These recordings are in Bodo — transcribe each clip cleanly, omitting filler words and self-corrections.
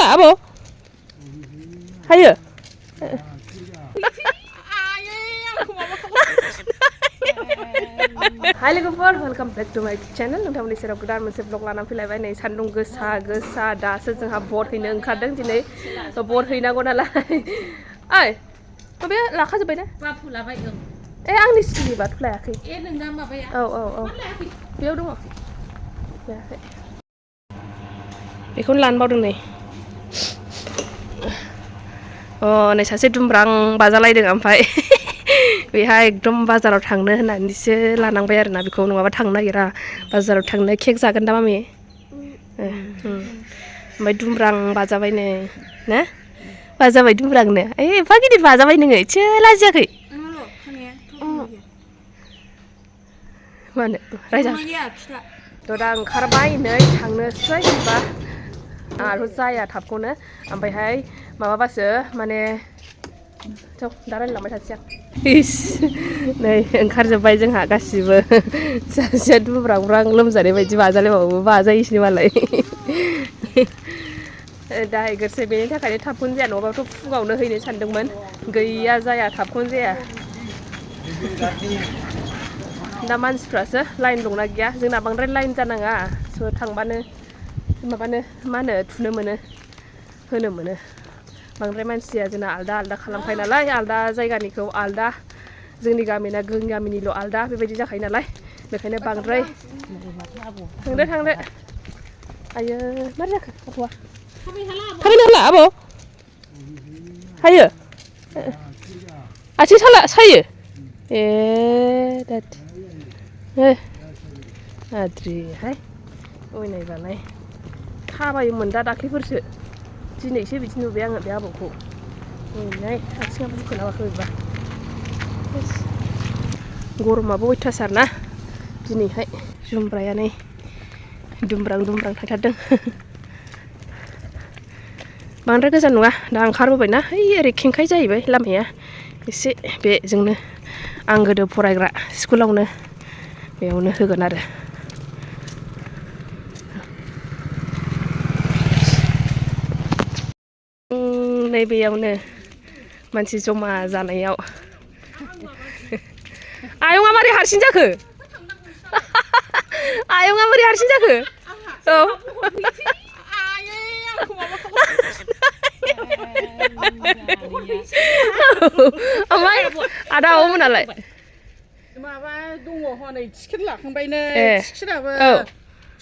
आब' हायो हाय लोगोफोर वेलकाम बेक टू माय चैनल नोंथांमोननि सेराव गोदान मोनसे ब्लग लानानै फैलायबाय नै सान्दुं गोसा गोसा दासो जोंहा बट हैनो ओंखारदों दिनै बट हैनांगौ नालाय ओइ बे लाखाजोब्बाय ना बाथु लाबाय ओं ए आंनि सिनि बाथु लायाखै ए नोंना माबाया औ बेयाव दङ लायाखै बेखौनो लानो बावदों नै नै सासे दुमब्रां बाजालायदों ओमफ्राय बेहा एकदम बाजाराव थांनो होननानैसो लानांबाय आरोना बेखौ नङाबा थांनो नागिरा बाजाराव थांनो केक जागोन दा मामि ओमफ्राय दुमब्रां बाजाबाय नै ना बाजाबाय दुमब्रांनो ओइ एफा गिदिर बाजाबाय नोङो एसे लाजियाखै मानो रायजा थ' दा ओंखारबाय नै थांनोसै होनबा आंहाथ' जाया थाबखौनो ओमफ्रायहाय माबाबासो माने थ' दा रायलायलांबाय थानोसै आं इस नै ओंखारजोब्बाय जोंहा गासिबो सासेया दुब्रांब्रां लोमजानाय बायदि बाजालायबावो बाजायोसो मालाय दा हैगोरसै बेनि थाखायनो थाबखौनो जाया नङाबाथ' फुङावनो हैनो सानदोंमोन गैया जाया थाबखौनो जाया दा मानसिफ्रासो लाइन दंना गैया जोंना बांद्राय लाइन जानाङा स' थांबानो माबानो मा होनो थुनो मोनो होनो मोनो बांद्राय मानसिया जोंना आलदा आलदा खालामखायो नालाय आलदा जायगानिखौ आलदा जोंनि गामिना जोंनि गामिनिल' आलदा बेबायदि जाखायो नालाय बेखायनो बांद्राय थांदो आयो मारै जाखो आब'आ थाबायनो हाला आब' हायो आथिं सायो ए दाद आद्रिहाय अयनायबालाय थाबायोमोन दा दाख्लैफोरसो दिनैसो बिदि नुबाय आङो बे आबौखौ ओरैहाय आथिङा बुखोना माखो बेबा गरमाबो अयथासार ना दिनैहाय जुमब्राया नै दुमब्रां थायथारदों बांद्राय गोजान नङा दा ओंखारबोबायना है ओरै खेंखाय जाहैबाय लामाया एसे बेजोंनो आं गोदो फरायग्रा स्कुलावनो बेयावनो होगोन आरो नैबेयावनो मानसि जमा जानायाव आयंआ मारै हारसिं जाखो आयंआ मारै हारसिं जाखो औ ओमफ्राय आदा आब'मोनालाय माबा दङ हनै टिकेट लाखांबायनो टिकेटआबो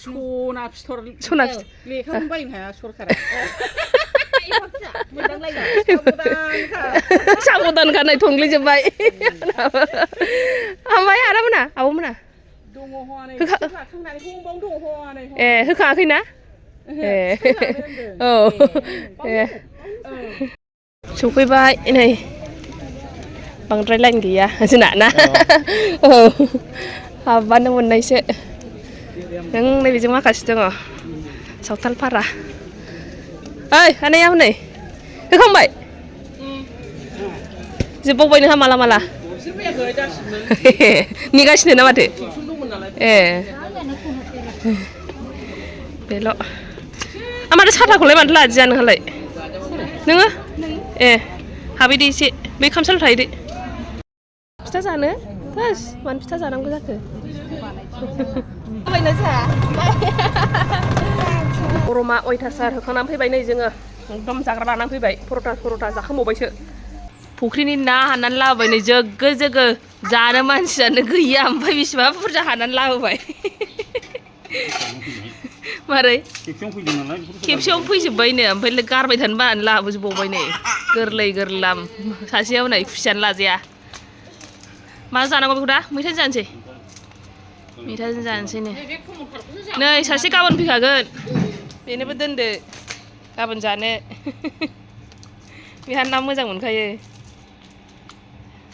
सना लेखाखौनो बायनो हाया सरखारा साबधानखा नै थंग्लिजोब्बाय ओमफ्राय आदामोना आब'मोना दङ हनै टिकेट लाखांनानै हमबावनो दङ हनै ए होखाङाखैना ए औ ए सफैबाय नै बांद्राय लाइन गैया जोंना ना औ हाबबानो मोननायसो नों नैबेजों माखासे दङ सावथालपारा ओइ आनैया हनै होखांबाय जोबबावबाय नोंहा माला नेगासिनो ना माथो ए बेल' माथो साथाखौलाय माथो लादिया नोंहालाय नोङो ए हाबैदो एसे बै खामसालियाव थाहैदो फिथा जानो बास मानो फिथा जानांगौ जाखो गरमा अयथासार होखांनानै फैबाय नै जोङो एकदम जाग्रा लानानै फैबाय पर'था जाखांबावबायसो फुख्रिनि ना हाननानै लाबोबाय नै जोगो जानो मानसियानो गैया ओमफ्राय बेसेबा बुरजा हाननानै लाबोबाय मारै खेबसेयावनो फैजोब्बायनो ओमफ्राय गारबाय थानो बानानै लाबोजोबबावबाय नै गोरलाम सासेया हनै खुसियानो लाजाया मा जानांगौ बेखौ दा मैथाजों जानोसै नै सासे गाबोन फैखागोन बेनोबो दोनदो गाबोन जानो बेहा ना मोजां मोनखायो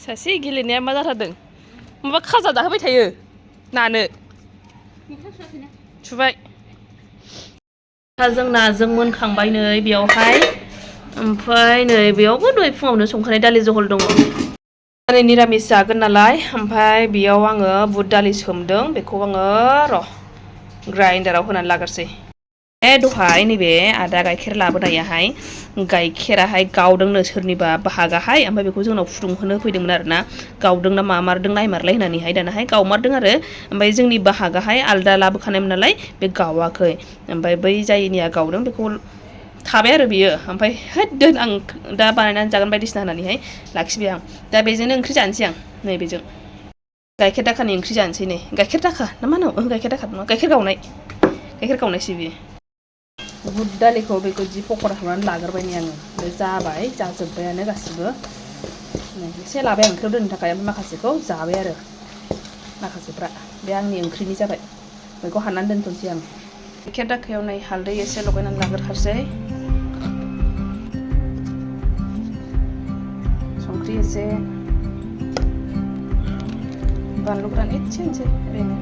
सासे गेलेनाया मा जाथारदों माबा खाजा जाहोबाय थायो नानो सुबाय जों नाजों मोनखांबाय नै बेयावहाय ओमफ्राय नै बेयावबो दहाय फुङावनो संखानाय दालि जहल दङ दिनै निरामिस जागोन नालाय ओमफ्राय बेयाव आङो बुट दालि सोमदों बेखौ आङो र' ग्राइन्डाराव होनानै लागोरसै दहाय नैबे आदा गाइखेर लाबोनायाहाय गाइखेराहाय गावदोंनो सोरनिबा बाहागाहाय ओमफ्राय बेखौ जोंनाव फुदुंहोनो फैदोंमोन आरोना गावदोंना मामारदों नायमारलाय होननानैहाय दानाहाय गावमारदों आरो ओमफ्राय जोंनि बाहागाहाय आलदा लाबोखानायमोन नालाय बे गावाखै ओमफ्राय बै जायनिया गावदों बेखौ थाबाय आरो बियो ओमफ्राय होद दोन आं दा बानायनानै जागोन बायदिसिना होननानैहाय लाखिबाय आं दा बेजोंनो ओंख्रि जानोसै आं नैबेजों गाइखेर दाखानि ओंख्रि जानोसै नै गाइखेर दाखा ना मा होनो गाइखेर दाखा नङा गाइखेर गावनायसो बियो बुद दालिखौ बेखौ जि पकरा खालामनानै लाग्रोबाय आङो ओमफ्राय जाबाय जाजोब्बायानो गासिबो एसे लाबाय आं ओंख्रियाव दोननो थाखाय ओमफ्राय माखासेखौ जाबाय आरो माखासेफ्रा बे आंनि ओंख्रिनि जाबाय बेखौ हाननानै दोनथ'नोसै आं गाइखेर दाखायाव नै हालदै एसे लगायनानै लाग्रोखासै संख्रि एसे बानलु गोरान एसे होनोसै ओरैनो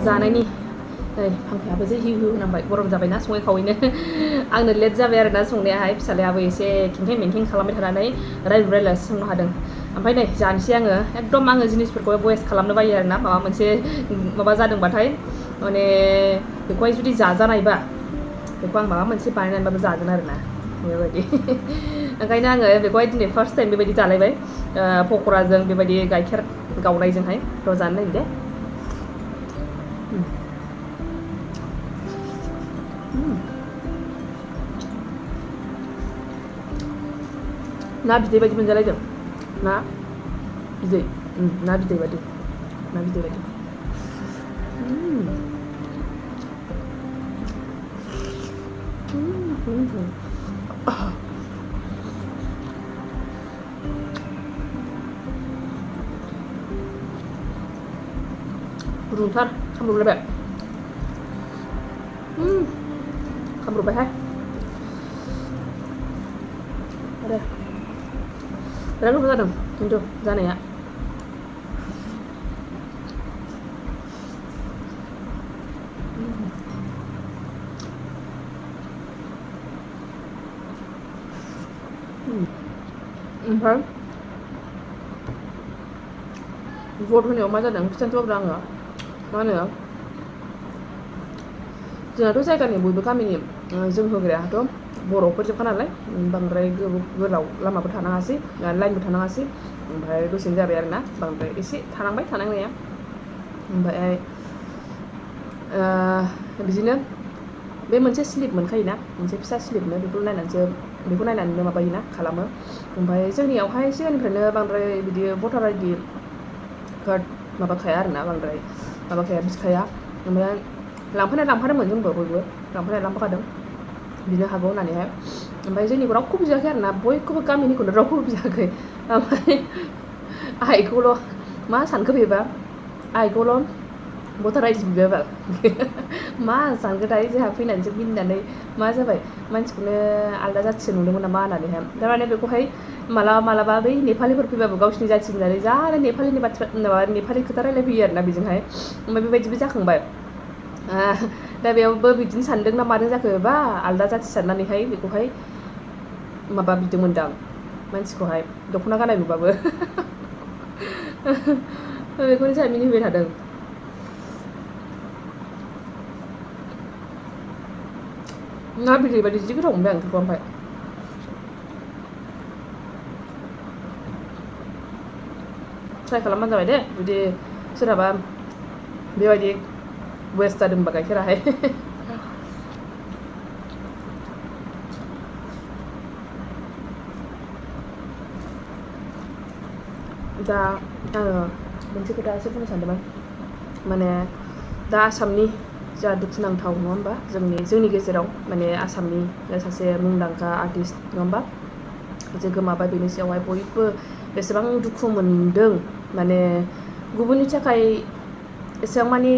जानायनि नै फांखायाबो जे हिउ हिउ होनांबाय गरम जाबायना सङै खावैनो आंनो लेट जाबाय आरोना संनायाहाय फिसालायाबो एसे खेंखें मेंखें खालामबाय थानानै रायलायलासो संनो हादों ओमफ्राय नै जानोसै एकदम आङो जिनिसफोरखौ वेस्ट खालामनो बायो आरोना माबा मोनसे माबा जादोंबाथाय माने बेखौहाय जुदि जाजानायबा बेखौ आं माबा मोनसे बानायनानैबाबो जागोन आरोना बेबायदि ओंखायनो आङो बेखौहाय दिनै फार्स्ट टाइम बेबायदि जालायबाय पकराजों बेबायदि गाइखेर गावनायजोंहाय र' जानो नागिरदो ना बिदै बायदि मोनजालायदों ना बिदै बायदि गुदुंथार खामब्रबलायबाय खामब्रबबायहाय आरो बिराद गोथाव जादों खिन्थु जानाया ओमफ्राय भट होनायाव मा जादों खिन्थानोसै आङो मा होनो जोंहाथ' जायगानि बयबो गामिनि जों होग्रायाथ' बर'फोरजोबखा नालाय बांद्राय गोलाव लामाबो थानाङासै लाइनबो थानाङासै ओमफ्राय दसेनो जाबाय आरोना बांद्राय एसे थानांबाय थानांनाया ओमफ्राय बिदिनो बे मोनसे स्लिप मोनखायोना मोनसे फिसा स्लिपनो बेखौ नायनानैनो माबायोना खालामो ओमफ्राय जोंनियावहाय सिगांनिफ्रायनो बांद्राय बिदि भटार आइडि कार्ड माबाखाया आरोना बांद्राय माबाखाया बिखाया ओमफ्राय लांफादोंमोन जोंबो बयबो लांफाखादों बिनो हागौ होननानैहाय ओमफ्राय जोंनिखौ रावखौबो बियाखै आरोना बयखौबो गामिनिखौनो रावखौबो बियाखै ओमफ्राय आइखौल' मा सानखो बेबा आइखौल' भटार आइडि बिबाय बाल मा सानखोथाय जोंहा फैनानैसो मिनिनानै मा जाबाय मानसिखौनो आलदा जाथिसो नुदोंमोन नामा होननानैहाय थारमाने बेखौहाय मालाबा बै नेपालिफोर फैबाबो गावसिनि जाथि होननानै जा नेपालिनि बाथ्रा नेपालि खोथा रायलायफैयो आरोना बेजोंहाय ओमफ्राय बेबायदिबो जाखांबाय दा बेयावबो बिदिनो सानदों ना मादों जाखो बा आलदा जाथि साननानैहाय बेखौहाय माबा बिदोंमोनदां मानसिखौहाय दख'ना गाननाय नुबाबो बेखौनो जोंहा मिनिहोबाय थादों। ना बिदै बायदि जि गोथाव मोनबाय आं बेखौ ओमफ्राय ट्राइ खालामबानो जाबाय दे जुदि सोरहाबा बेबायदि वेस्ट जादोंबा गाइखेराहाय दा आङो मोनसे खोथासो बुंनो सानदोंमोन माने दा आसामनि जा दुखुनांथाव नङा होमबा जोंनि गेजेराव माने आसामनि सासे मुंदांखा आर्टिस्ट नङा होमबा जे गोमाबाय बेनि सायावहाय बयबो बेसेबां दुखु मोनदों माने गुबुननि थाखाय एसेबां मानि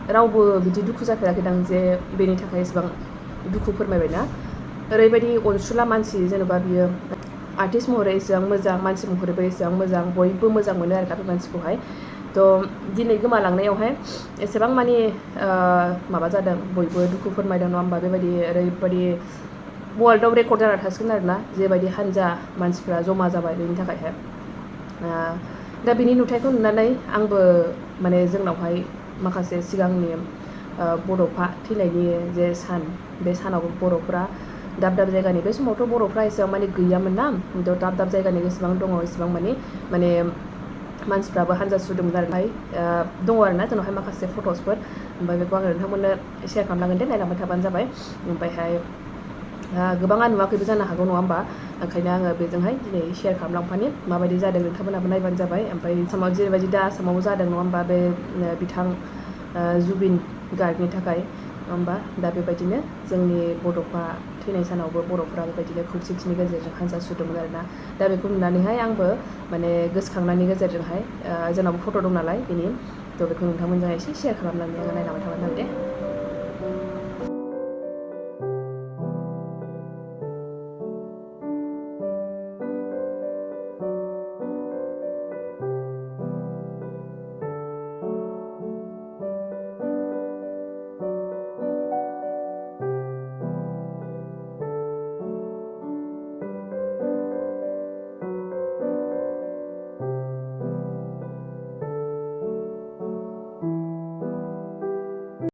रावबो बिदि दुखु जाफेराखैदां जे बेनि थाखाय एसेबां दुखु फोरमायबायना ओरैबायदि अनसुला मानसि जेनेबा बियो आर्टिस्ट महरै एसेबां मोजां मानसि महरैबो एसेबां मोजां बयबो मोजां मोनो आरो बे मानसिखौहाय थ' दिनै गोमालांनायावहाय एसेबां मानि माबा जादों बयबो दुखु फोरमायदों नङा होमबा बेबायदि ओरैबायदि वर्ल्डआव रेकर्ड जाना थासिगोन आरोना जेबायदि हान्जा मानसिफ्रा जमा जाबाय बेनि थाखायहाय दा बिनि नुथायखौ नुनानै आंबो माने जोंनावहाय माखासे सिगांनि बड'फा थैनायनि जे सान बे सानाव बर'फ्रा दाब दाब जायगानि बे समावथ' बर'फ्रा एसेबां मानि गैयामोन ना दाब दाब जायगानि जेसेबां दङ एसेबां माने मानसिफ्राबो हान्जा सुरदोंमोन आरोहाय दङ आरोना जोंनावहाय माखासे फट'सफोर ओमफ्राय बेखौ आङो नोंथांमोननो शेयार खालामलांगोन दे नायलांबाय थाबानो जाबाय ओमफ्रायहाय गोबाङा नुवाखैबो जानो हागौ नङा होमबा ओंखायनो आङो बेजोंहाय दिनै शेयार खालामलांफानि माबायदि जादों नोंथांमोनाबो नायबानो जाबाय ओमफ्राय आसामाव जेरैबायदि दा आसामाव जादों नङा होमबा बे बिथां जुबिन गार्गनि थाखाय नङा होमबा दा बेबायदिनो जोंनि बड'फा थैनाय सानावबो बर'फ्रा बेबायदिनो खौसेथिनि गेजेरजों हान्जा सुरदोंमोन आरोना दा बेखौ नुनानैहाय आंबो माने गोसोखांनायनि गेजेरजोंहाय जोंनावबो फट' दं नालाय बेनि थ' बेखौ नोंथांमोनजों एसे शेयार खालामनानै आङो नायलांबाय थाबानो जाबाय दे।